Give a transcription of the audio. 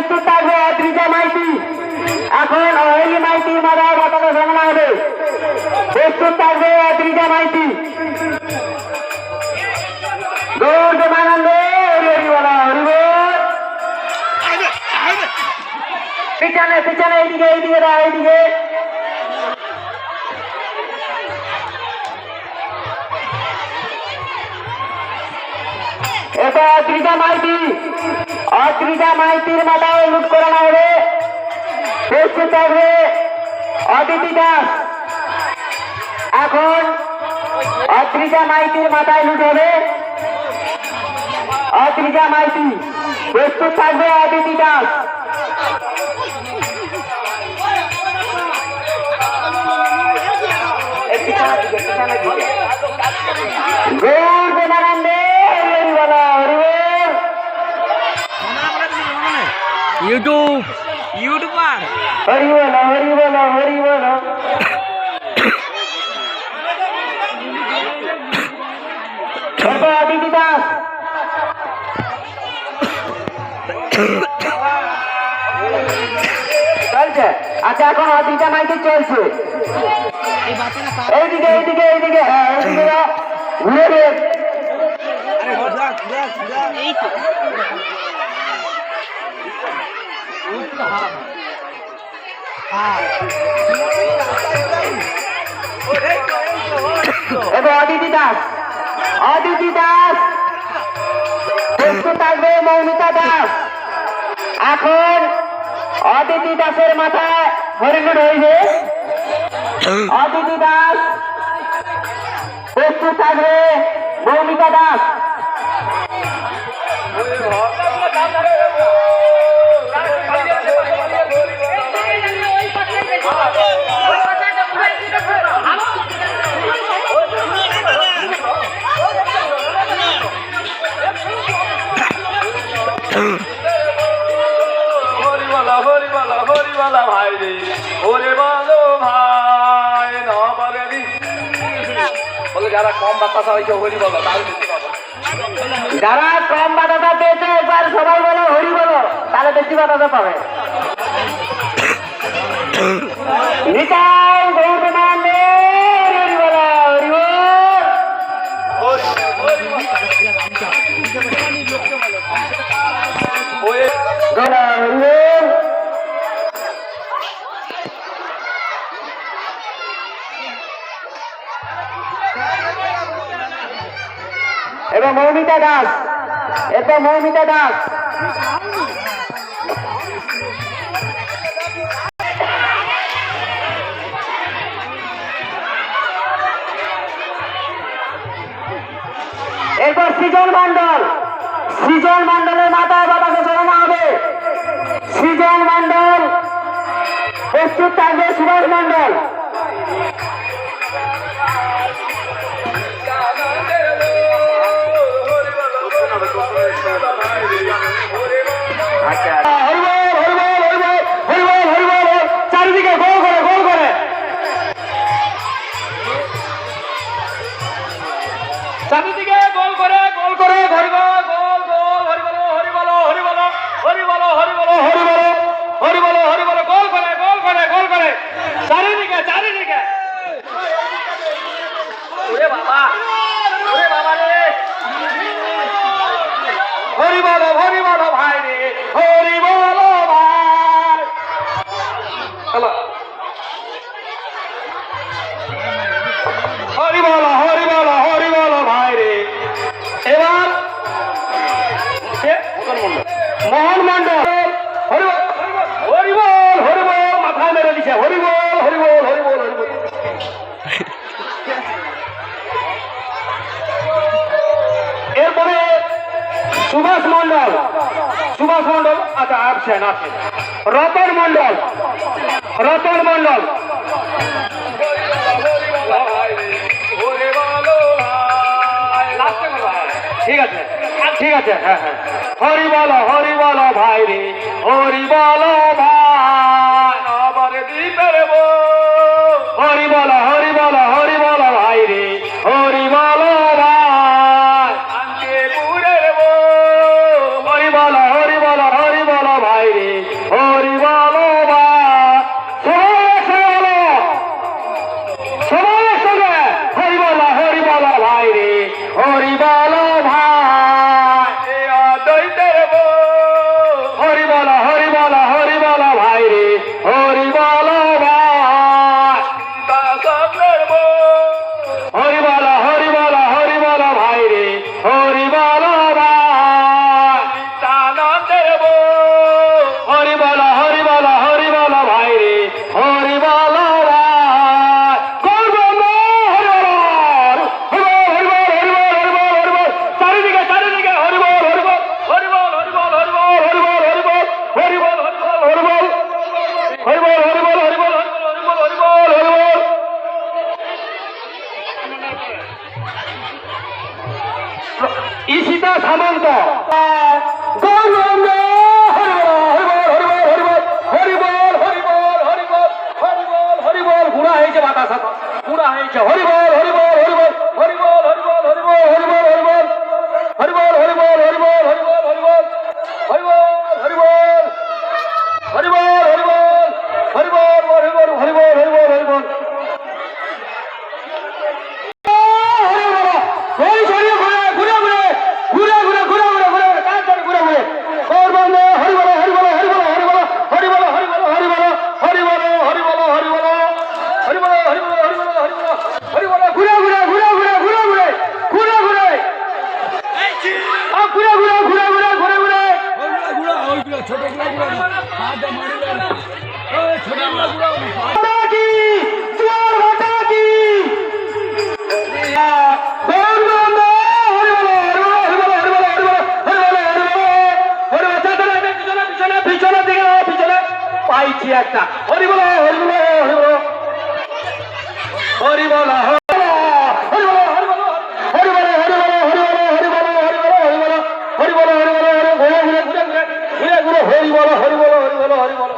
প্রস্তুত থাকবে অদ্রিজা মাইতি। এখন অহেলি মাইতির মাথায় পতাকা সামনে হবে। প্রস্তুত থাকবে অদ্রিজা মাইতি। দৌড় মানান্দে হরিবলা হরিবল। পিছনে পিছনে এইদিকে এইদিকে না এইদিকে। এটা অদ্রিজা মাইতি। অদ্রিজা মাইতির মাথায় লুট করানো হবে। প্রস্তুত থাকবে অদিতি দাস। এখন অদ্রিজা মাইতির মাথায় লুট হবে। অদ্রিজা মাইতি প্রস্তুত থাকবে অদিতি দাস। ইউটিউব ইউটিউবার হরি বলো হরি বলো হরি বলো। অদিতি দাস চলছে। আচ্ছা এখন অদিতা মাইতি চলছে। এইদিকে এইদিকে এইদিকে হ্যাঁ এইদিকে ঘুরে এবার অদিতি দাস। অদিতি দাস প্রস্তুত থাকবে মৌমিতা দাস। এখন অদিতি দাসের মাথায় হরিলুট হইবে। অদিতি দাস প্রস্তুত থাকবে মৌমিতা দাস। হরিবালা ভাই রে ওরে বলো ভাই বলে যারা কম বাতাসা হয়েছে হরি বলো তাহলে বেশি পাবো। যারা কম বাতাসা পেয়েছে একবার সবাই বলো হরি বলো তাহলে বেশি বাতাসা পাবে। নিতাই গৌর মানে হরি বলো হরি বল। এবার মৌমিতা দাস। এরপর মৌমিতা দাস এরপর সৃজন মন্ডল। সৃজন মন্ডলের মাথায় বাতাসে চড়ানো হবে। সৃজন মন্ডল প্রস্তুত থাকবে সুভাষ মন্ডল। চারিদিকে গোল করে গোল করে চারিদিকে গোল করে গোল করে হরি গোল গোল হরি বলো হরি বলো হরি বলো হরি বলো হরি বলো হরি বলো হরি বলো হরি বলো গোল করে গোল করে গোল করে চারিদিকে চারিদিকে। ওরে বাবা রে হরি বলো ভাই রে হরি বলো ভাই। হ্যালো হরি বলো ভাই রে। এবার মোহন মন্ডল হরি বল মাথায় মেরে দিছে হরি বল। এরপরে সুভাষ মন্ডল আচ্ছা আসছেন রতন মন্ডল ঠিক আছে হ্যাঁ হরি বলো ভাই রে হরি বলো ভাই আবার দ্বীপের হরি বলো ভাই রে হরি বলো ভাই আঙ্কেপুরের হরি বলো ভাই রে বেশি একটা হরি বলো হরি বলো হরি বলো হরি বলো হরি বলো হরি বলো হরি বলো হরি বলো হরি বলো হরি বলো হরি বলো হরি বলো হরি বলো ঘুরে ঘুরে ঘুরে ঘুরে ঘুরে ঘুরে হরি বলো হরি বলো হরি বলো হরি বলো